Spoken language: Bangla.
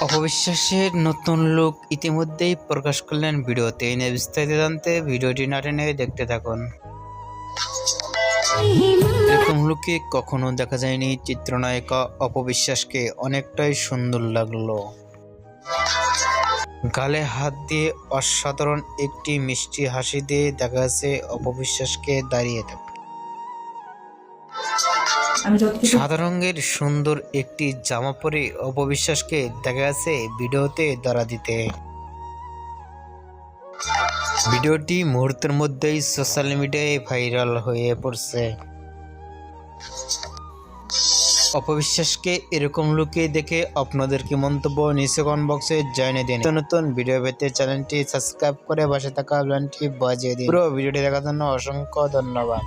অপবিশ্বাসের নতুন লুক ইতিমধ্যেই প্রকাশ করলেন ভিডিওতে। এনে বিস্তারিত জানতে ভিডিওটি না টেনে দেখতে থাকুন। এরকম লুকে কখনো দেখা যায়নি চিত্রনায়িকা অপবিশ্বাসকে, অনেকটাই সুন্দর লাগলো। গালে হাত দিয়ে অসাধারণ একটি মিষ্টি হাসি দিয়ে দেখা যাচ্ছে অপবিশ্বাসকে দাঁড়িয়ে থাকে। সাদা রঙের সুন্দর একটি জামা পরে অপবিশ্বাসকে দেখা যাচ্ছে ভিডিওতে দাঁড়া দিতে। ভিডিওটি মুহূর্তের মধ্যেই সোশ্যাল মিডিয়ায় ভাইরাল হয়ে পড়ছে। অপবিশ্বাসকে এরকম লুকে দেখে আপনাদের কি মন্তব্য নিচে কমেন্ট বক্সে জানিয়ে দিন। নতুন ভিডিও পেতে চ্যানেলটি সাবস্ক্রাইব করে পাশে থাকা বেলটি বাজিয়ে দিন। পুরো ভিডিওটি দেখার জন্য অসংখ্য ধন্যবাদ।